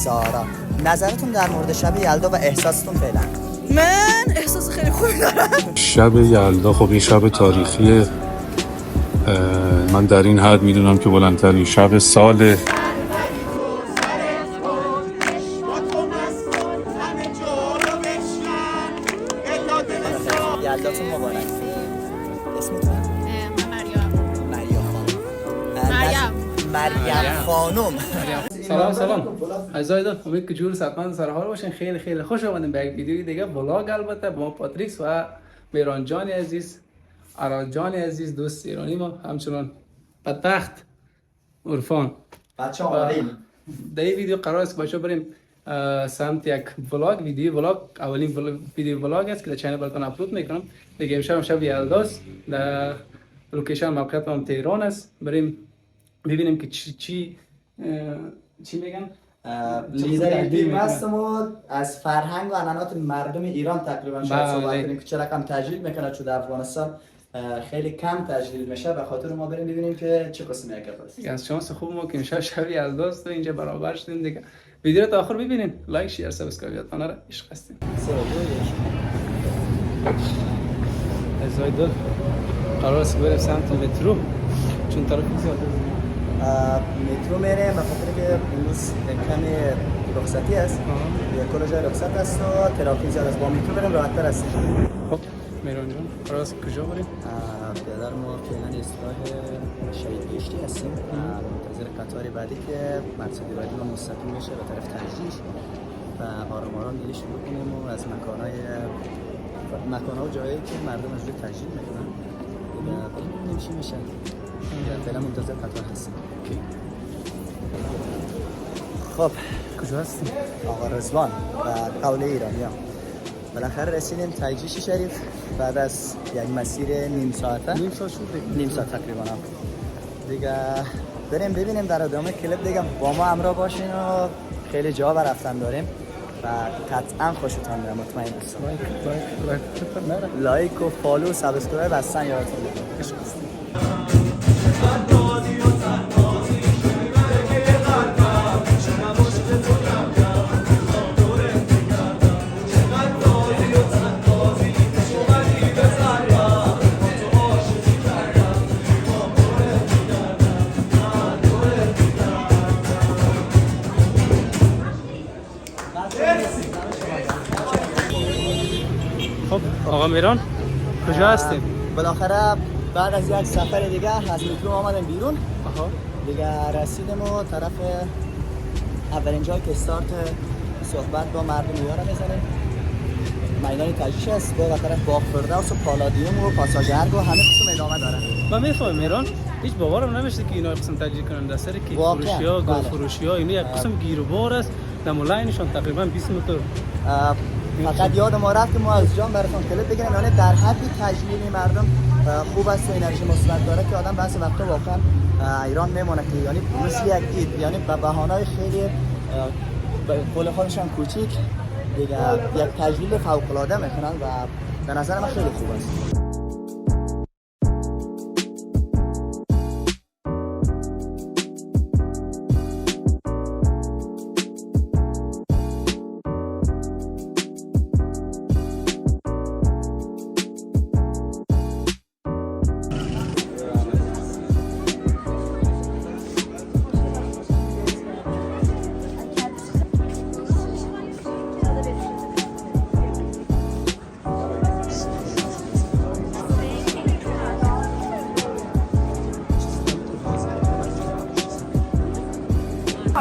زارا. نظرتون در مورد شب یلدا و احساستون فعلا؟ من احساس خیلی خوبی دارم. شب یلدا خب این شب تاریخیه. من در این حد میدونم که بلندترین شب ساله. یلداتون مبارک. اسمتون؟ مریم خانم. سلام عزیزان، امید که جور صحتمند سر حال باشین. خیلی خوش آمدین به یک ویدیوی دیگه بلاگ، البته با پاتریکس و میران جان عزیز، آراد جان عزیز، دوست ایرانی ما، همچنان بدبخت عرفان. بچه آمدیم در این ویدیو قرار است که بچه بریم سمت یک ویدیو بلاگ. اولین ویدیو بلاگ است که در چینل براتون اپلود میکنم دیگه. امشب شب یلداست، در لوکیشن موقعیت هم تهران است. بریم ببینیم که چی میگن. لیدر تیم هستم و از فرهنگ و عنعنات مردم ایران تقریبا شاید صحبت کنیم که چرا کم تجلیل میکنه، چون در افغانستان خیلی کم تجلیل میشه. به خاطر ما بریم ببینیم که چه قسمی است. از شانس خوب ما که امشب شب یلداست و اینجا برابر شدیم دیگه. ویدیو رو تا آخر ببینین، لایک، شیر، سابسکرایب یادتون نره. عشق هستین. از دل قرار است بریم سمت مترو، چون ترافیک زیاده. مترو میریم به خاطر که امروز کمی رخصتی است. کل جای رخصت است و ترافیک زیاد است. با مترو بریم راحت‌تر است. خب میران جان، قرار است کجا بریم؟ پدر ما فعلا ایستگاه شهید گشتی هستیم. منتظر قطار بعدی که مقصد بعدی ما مستقیم میشه به طرف تجریش و آرام دیگه شروع کنیم و از مکان‌ها و جایی که مردم از روی تجلیل میکنن ببینیم چی میشه. فعلا منتظر قطار هستیم. خب کجا هستیم؟ آقا رضوان و قوله ایرانیان بالاخره رسیدیم تجریش شریف بعد از یک مسیر نیم ساعت تقریبا دیگه. بریم ببینیم در ادامه کلیپ دیگه با ما همراه باشین و خیلی جا برفتن داریم و قطعا خوشتون میاد، مطمئن هستم. لایک و فالو و سابسکرایب هستن یادتون باشه. خب آقا میران کجا هستیم؟ بالاخره بعد از یک سفر دیگه از مترو آمدیم بیرون دیگه. رسیدیم و طرف اولین جایی که استارت صحبت با مردم ایران میزنیم میدان تجریش است. به طرف باغ فردوس و پالادیوم و پاساژرگ و همه قسم ادامه داره. من میفهمم میران هیچ باورم نمیشه که اینا قسم تجلیل کنن در سر که فروشی‌ها، گل فروشی‌ها، اینا یک قسم گیر و بار است. در مولینشون تقریبا 20 متر. فقط یاد ما رفت که ما از جان براتون کلیپ بگیریم. یعنی در حد تجلیلی مردم خوب است و انرژی مثبت داره که آدم بعضی وقتا واقعا ایران میمونه که یعنی مثل یک اید، یعنی به بهانه‌های خیلی به قول خودشان کوچیک دیگه یک تجلیل فوق‌العاده میکنن و به نظر من خیلی خوب است.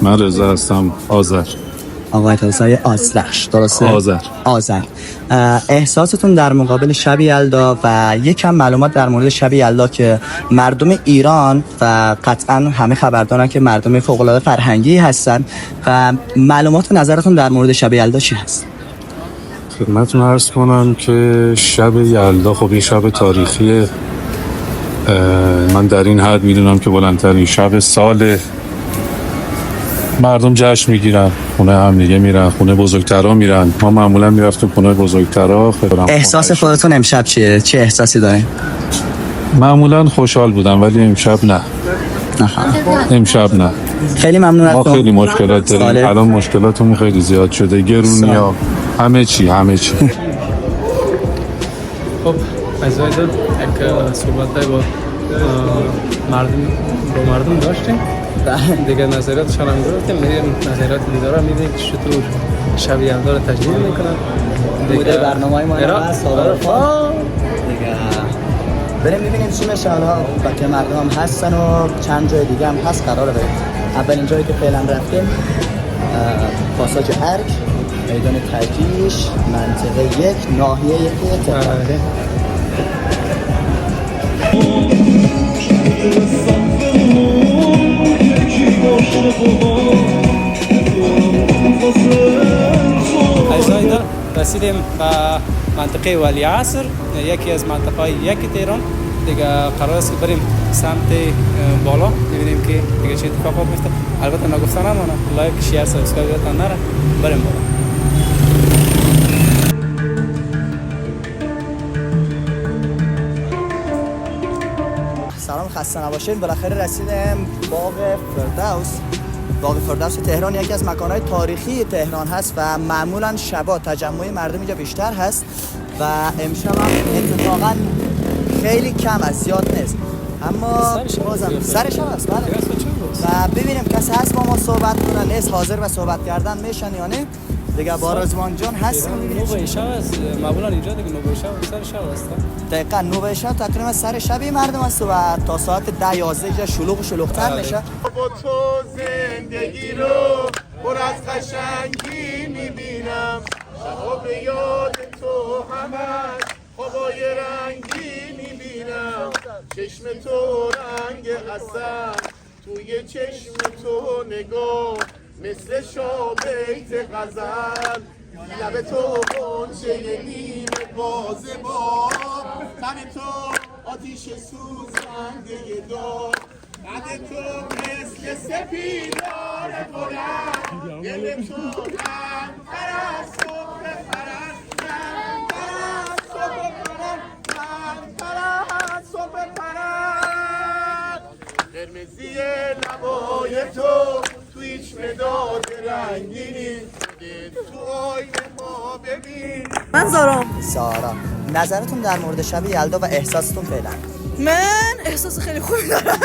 من رضا هستم، آذر. آقای رضای آذرش، درسته؟ آذر. احساستون در مقابل شب یلدا و یکم معلومات در مورد شب یلدا که مردم ایران و قطعا همه خبردارن که مردم فوق‌العاده فرهنگی هستن و معلومات و نظرتون در مورد شب یلدا چی هست؟ خدمتتون عرض کنم که شب یلدا خب این شب تاریخیه. من در این حد میدونم که بلندترین شب ساله. مردم جشن میگیرن، خونه هم دیگه میرن، خونه بزرگترا میرن. ما معمولا میرفتیم خونه بزرگترا. احساس خودتون امشب چیه؟ چه احساسی دارین؟ معمولا خوشحال بودم ولی امشب نه. امشب نه. خیلی ممنون از ما تو. خیلی مشکلات داریم. ساله. الان مشکلاتمون خیلی زیاد شده، گرونی ها، همه چی. خب از وقت یک صحبت با مردم داشتیم دیگه نظریاتشان هم گرفتیم، میریم نظریات لیدرها میدیم که چطور شب یلدا رو تجلیل میکنن بوده برنامه‌های ما هست دیگه بریم ببینیم چی میشه. حالا که مردم هم هستن و چند جای دیگه هم هست قراره بریم. اولین جایی که فعلا رفتیم پاساژ ارک، میدان تجریش، منطقه 1 ناحیه 1 تهران. از اینجا رسیدیم به منطقه ولیعصر، یکی از منطقه‌های یک تهران. دیگه قرار است که بریم سمت بالا ببینیم که دیگه چه اتفاقات میفته. البته نگفتن نمونه لایک شیر سابسکرایب یادتان نره. بریم بالا. سلام، خسته نباشید. بالاخره رسیدیم باغ فردوس. باغ فردوس تهران یکی از مکان‌های تاریخی تهران هست و معمولاً شبا تجمع مردم اینجا بیشتر هست و امشب هم اتفاقاً خیلی کم است، زیاد نیست، اما بازم سر شب است. بله. و ببینیم کسی هست با ما صحبت کنه، نیست حاضر به صحبت کردن میشن یا نه. دیگه با رضوان جان هستیم. نوبه شب است معمولا اینجا دیگه. نوبه شب سر شب است. دقیقاً نوبه شب تقریبا سر شبی مردم است و تا ساعت 10-11 اینجا شلوغ و شلوغ‌تر میشه. با تو زندگی رو پر از قشنگی میبینم، شبا به یاد تو همش خوابای رنگی میبینم، چشم تو رنگ عسل توی چشم تو نگاه مثل شابیت غزل، لب تو غنچه نیم باز با تن تو آتیش سوزنده دار، قد تو مثل سپیدار بلند، دل تو رنگ‌تر از صبح پرند، رنگ‌تر از صبح پرند، رنگ‌تر از صبح پرند، قرمزی لبای تو تو هیچ مداد رنگینی، تو آینه ما ببین. من زارا. نظرتون در مورد شب یلدا و احساستون فعلا؟ من احساس خیلی خوبی دارم.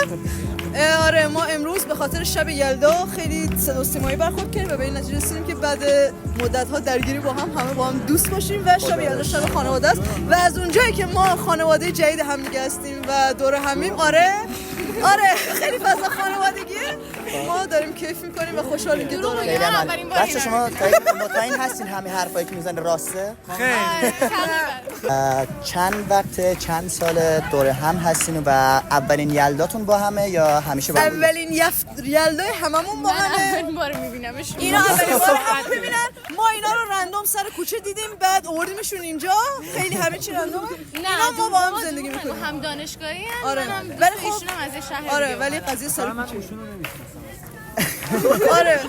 آره ما امروز به خاطر شب یلدا خیلی صدا سیمایی برخورد کردیم و به این نتیجه رسیدیم که بعد مدت‌ها درگیری با هم همه با هم دوست باشیم و شب یلدا شب خانواده است و از اونجایی که ما خانواده جدید هم دیگه هستیم و دور همیم. آره خیلی فضا خانوادگیه. ما داریم کیف می‌کنیم و خوشحالیم که دور هم. بچه شما مطمئن هستین همه حرفایی که میزنه راسته؟ خیلی. چند وقت چند سال دور هم هستین و اولین یلداتون با همه یا همیشه با هم؟ اولین یلدای هممون با همه. اولین بار میبینمش. اینا اولین بار هم ببینن. ما اینا رو رندوم سر کوچه دیدیم بعد آوردیمشون اینجا. خیلی همه چی رندومه. اینا ما با هم زندگی می‌کنیم. هم دانشگاهی هم. آره. ولی خب از شهر. آره ولی قضیه سر کوچه. آره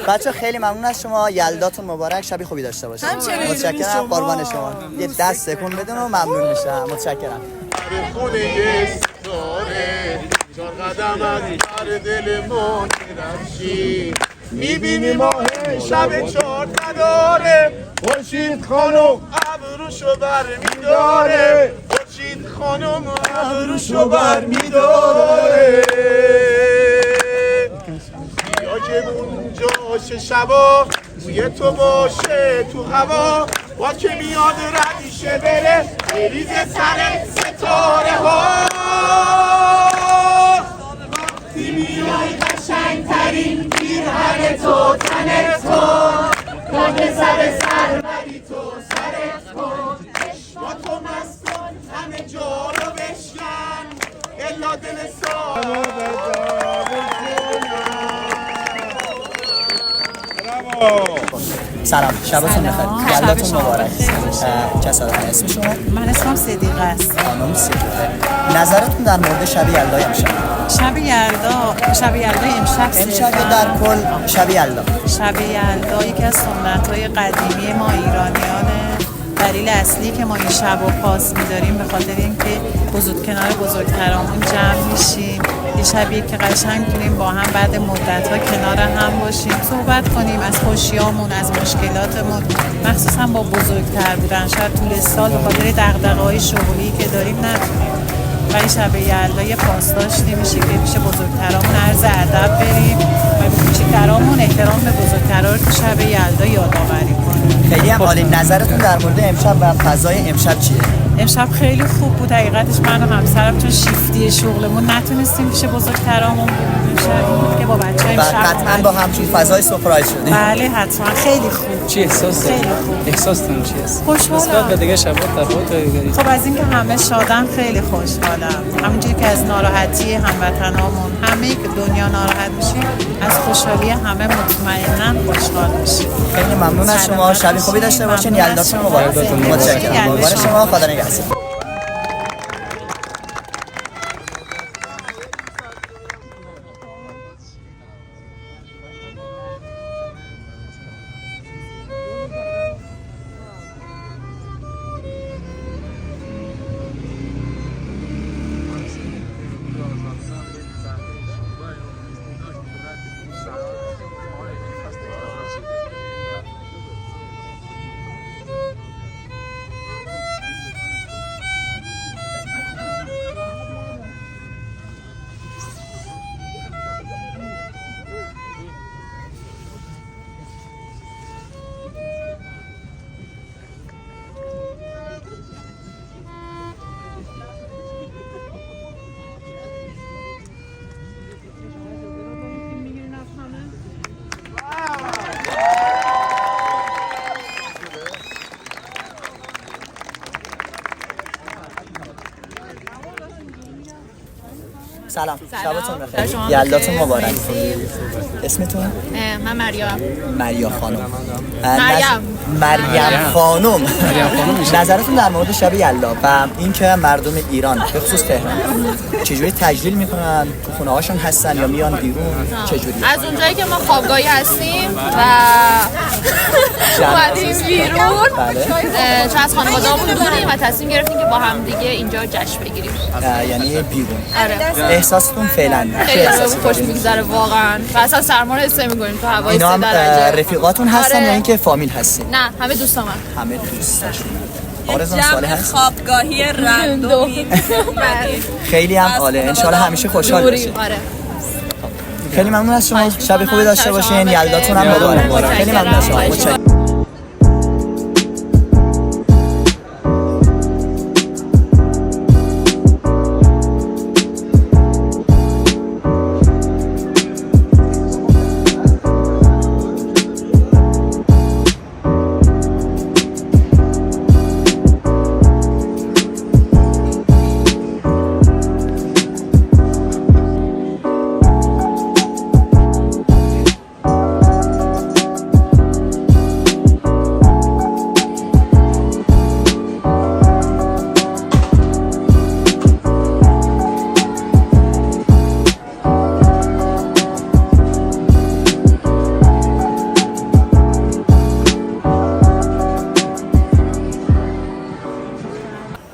بچه خیلی ممنون از شما. یلداتون مبارک، شبی خوبی داشته باشید. متشکرم. قربان شما. یه 10 سکوند بدون و ممنون میشم. متشکرم. خونه ستاره 4 قدم از در دلمون رفشی، میبینی ماه شب 4 نداره، خورشید خانم ابروشو بر میداره، خورشید خانم ابروشو بر میداره، بیا که اونجاشه شبا توی تو باشه تو هوا، با که میاد ردیشه بره بریز سر ستاره ها، وقتی میای قشنگترین پیرهن تو تن تو، پاک سر بری تو سرت کن، با تو مست کن همه جا رو بشکن، الا دل سلام، شبتون بخیر. یلداتون مبارک. کسادن اسم شما؟ من اسمم صدیقه است. خانم صدیقه. نظرتون در مورد شب یلدا امشب؟ شب یلدا امشب یا در کل شب یلدا؟ شب یلدا یکی از سنت‌های قدیمی ما ایرانیانه. دلیل اصلی که ما این شب رو پاس می‌داریم به خاطر اینکه کنار بزرگترامون جمع میشیم، خیلی شبیه که قشنگ تونیم با هم بعد مدت‌ها کنار هم باشیم، صحبت کنیم از خوشیامون، از مشکلاتمون، مخصوصا با بزرگتر بودن. شاید طول سال به خاطر دغدغه‌های شغلی که داریم نتونیم، ولی شب یلدا یه پاس داشتیم میشه که پیش بزرگترامون عرض ادب بریم و به کوچیک‌ترامون احترام به بزرگترا رو تو شب یلدا یادآوری کنیم. خیلی هم عالی. نظرتون در مورد امشب و فضای امشب چیه؟ امشب خیلی خوب بود حقیقتش. من و همسرم چون شیفتی شغلمون نتونستیم پیش بزرگترامون بریم. امشب بود که با بچه‌ها و امشب قطعا با همچون فضای سورپرایز شدیم. بله حتما خیلی خوب. چی احساس داری؟ خیلی خوب. احساستون چی است؟ خوشحالم. نسبت به دیگه شبات تفاوت داری؟ خب از اینکه همه شادن خیلی خوشحالم. همونجوری که از ناراحتی هموطنامون همه که دنیا ناراحت میشیم، از خوشحالی همه مطمئنا خوشحال میشیم. خیلی ممنون از شما. شب خوبی داشته باشین. یلداتون مبارک. متشکرم. قربان شما. خدا نگهدار. سلام. شبتون بخیر. یلداتون مبارک. اسمتون؟ من مریم خانم. مریم خانم. نظرتون در مورد شب یلدا و اینکه مردم ایران به خصوص تهران چجوری تجلیل میکنن؟ تو خونه هاشون هستن یا میان بیرون؟ چجوری؟ از اونجایی که ما خوابگاهی هستیم و اومدیم بیرون، چون از خانواده‌مون دوریم و تصمیم گرفتیم که با هم دیگه اینجا جشن بگیریم. یعنی بیرون. آره. احساستون فعلا خیلی خوش میگذره واقعا و اصلا سرما رو حس نمی‌کنیم تو هوای 3 درجه. رفیقاتون هستن آره. یا اینکه فامیل هستین؟ نه همه دوستام همه دوستاشون. آرزوان ساله هست. خوابگاهی رندومی. خیلی هم عالی. ان شاء الله همیشه خوشحال باشید. آره. خیلی ممنون از شما. شب خوبی داشته باشین. یلداتون هم مبارک. خیلی ممنون از شما. متشکرم.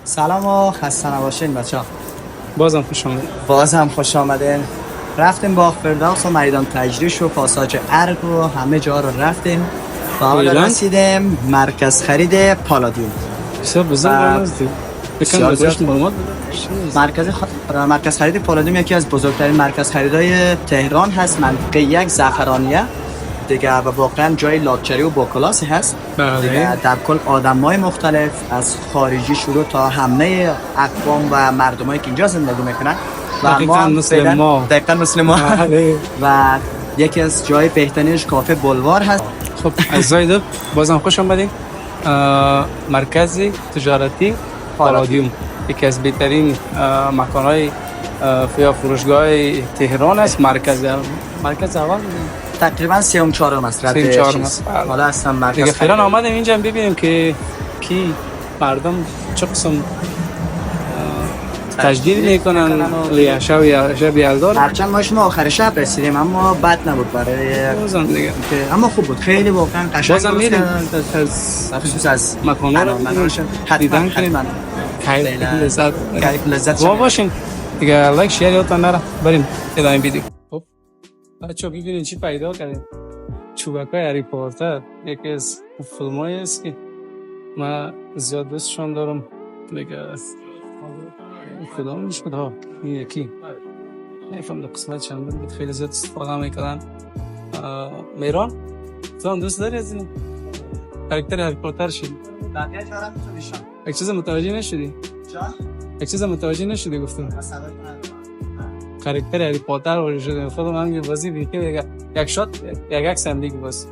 سلام و خسته نباشین بچه‌ها. بازم خوش آمدید. بازم خوش آمدین. رفتیم باغ فردوس و میدان تجریش و پاساژ ارگ و همه جا رو رفتیم و حالا رسیدیم مرکز خرید پالادیوم. بسیار بزرگ هستی. بکنم بزرگ معلومات مرکز خرید پالادیوم یکی از بزرگترین مرکز خریدای تهران هست. منطقه 1 زعفرانیه دیگه و واقعا جای لاکچری و با کلاسی هست. دیگه در کل آدمای مختلف از خارجی شروع تا همه اقوام و مردمایی که اینجا زندگی میکنن و دقیقاً مثل ما و یکی از جای بهترینش کافه بولوار هست. خب عزیزای بازم خوش آمدید. مرکز تجارتی پالادیوم یکی از بهترین مکان‌های فروشگاه تهران است. مرکز اول تقریبا 3/4 است. حالا اصلا مرکز دیگه فعلا آمدیم اینجا ببینیم که کی مردم چه قسم تجدید میکنن لیه شب یلدا. هرچند ما آخر شب رسیدیم اما بد نبود برای بازم دیگه اما خوب بود. خیلی واقعا قشنگ بازم میریم خصوص از مکان‌ها رو دیدن کنیم. خیلی لذت ما باشین. دیگه لایک شیر یادتون نره. بریم ادامه ویدیو. خب بچه‌ها ببینید چی پیدا کردیم. چوبکای هری پاتر یکی از فیلمایی است که من زیاد دوستشون دارم. دیگه فیلم میشه ها این یکی نفهم در قسمت چند بود خیلی زیاد استفاده میکنن. میران تو هم دوست داری از این کاراکتر هری پاتر شدی؟ یک چیز متوجه نشدی؟ یک چیز متوجه نشدی گفتم کاراکتر هری پاتر ولی شده خودم هم بازی بیکی یک شات یک عکس هم دیگه بس.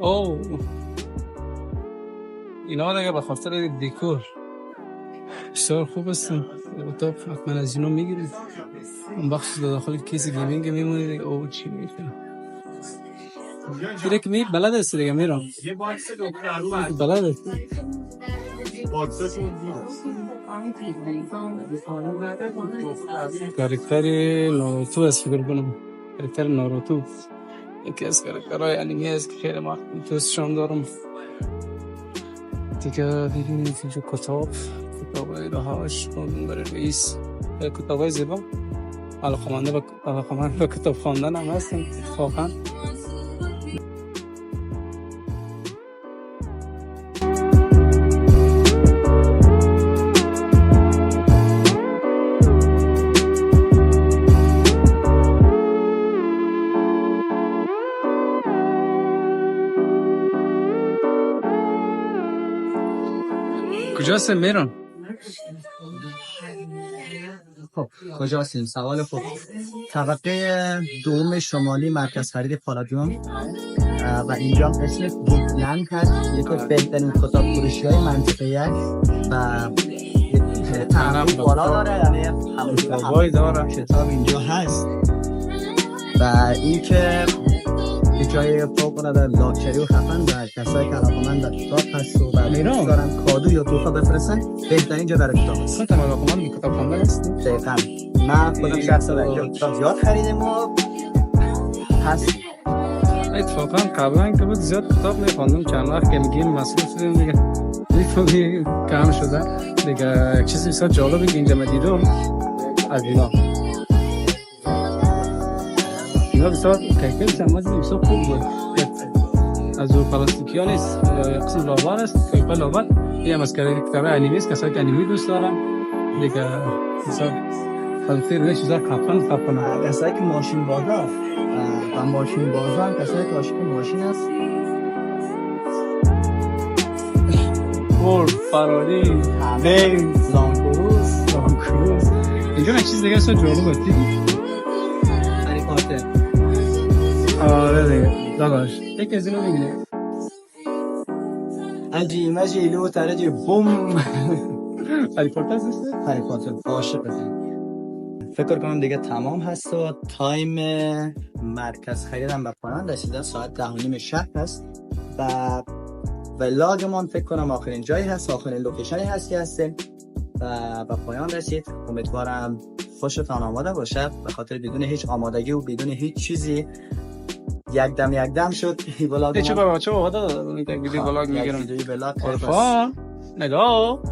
اوه اینا دیگه به خاطر دکور بسیار خوب هستن. اتاق حتما از اینا میگیریم. اون بخش داخل کیس گیمینگ میمونه دیگه. اوه چی میکنه دیگه که بلد است دیگه میرم بلد است. کاراکتر ناروتو است فکر کنم. کاراکتر ناروتو یکی از کاراکترهای انیمه است که خیلی من دوستشون دارم دیگه. ببینید اینجا کتابای رهاش برای رئیس کتابای زیبا علاقمند به کتاب خواندن هم هستن اتفاقا. کجاست میرون؟ خب کجاستیم؟ سوال خوب. طبقه دوم شمالی مرکز خرید پالادیوم و اینجا هم اسم بوکلند هست. یکی از بهترین کتاب فروشی های منطقه یک و تنوع بالا داره. یعنی همون داره کتاب اینجا هست و این که جای فوق العاده لاکچری و خفن و کسایی که علاقه‌مند به کتاب هست و برای دوست دارن کادو یا تحفه بفرستن بهترین جا برای کتاب هست. خودت علاقه‌مند به کتاب خواندن هستی؟ دقیقاً. من خودم شخصا اینجا کتاب زیاد خریدم و هست. اتفاقاً قبلا که بود زیاد کتاب می‌خوندم. چند وقت که میگیم مسئول شدیم دیگه لیفوی کم شده دیگه. یک چیزی بسیار جالبی که اینجا دیدم از اینا بسیار کیفیت چند بسیار خوب بود. از او پلاستیکیا نیست قسم لاور است کیفیت لاور. این هم از کتاب انیمه است. کسایی که انیمه دوست دارن دیگه بسیار خیلی نه چیزا خفن کسایی که ماشین بازا و ماشین بازا هم کسایی که عاشق ماشین هست. فورد فراری بنز لانکروز اینجا یک چیز دیگه است جالب است هری پاتر. آره دیگه داداش یک از اینو میگیره اجی مجیلو ترجی بوم. هری پاتر است. هری پاتر عاشقم. فکر کنم دیگه تمام هست و تایم مرکز خریدم به پایان رسیده. ساعت 10:30 شب هست و ولاگمان فکر کنم آخرین جایی هست، آخرین لوکیشنی هست که هستیم و به پایان رسید. امیدوارم خوشتان آماده باشه. به خاطر بدون هیچ آمادگی و بدون هیچ چیزی یک دم شد ولاگ. چه بابا ویدیو ولاگ میگیرم. عرفان نگاه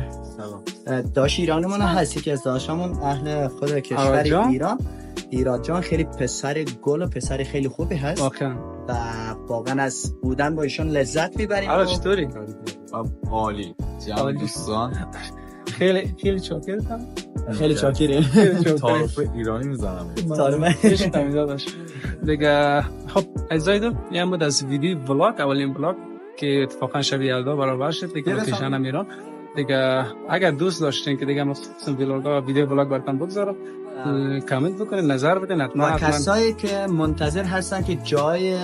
داش ایرانمون هستی که از داشامون اهل خود کشور ایران. ایراد جان خیلی پسر گل و پسر خیلی خوبی هست واقعا و واقعا از بودن با ایشون لذت میبریم. حالا چطوری؟ عالی جمع دوستان. خیلی چاکرتم. خیلی چاکریم. تعارف ایرانی میزنم. عشقم داداش. دیگه خب عزیزایدم این بود از ویدیو ولاگ، اولین ولاگ که اتفاقا شب یلدا برابر شد دیگه لوکیشن هم ایران. دیگه اگر دوست داشتین که دیگه مخصوصا ویدیو ولاگ براتون بگذارم کامنت بکنید، نظر بدین حتما. کسایی که منتظر هستن که جای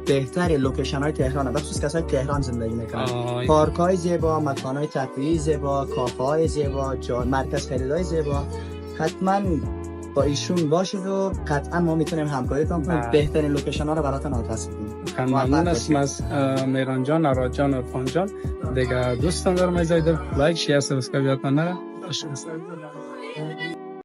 بهتری لوکیشن های تهران، بخصوص کسایی که تهران زندگی میکنن، پارک های زیبا، مکان های تفریحی زیبا، کافه های زیبا، مرکز خریدای زیبا، حتما با ایشون باشید و قطعا ما میتونیم همکاری کنیم بهترین لوکیشن ها رو براتون آتش بدیم. ممنون هستم از میران جان، ناراد جان، عرفان جان. دیگه دوستان دارم از لایک، شیر، سابسکرایب یادتون نره.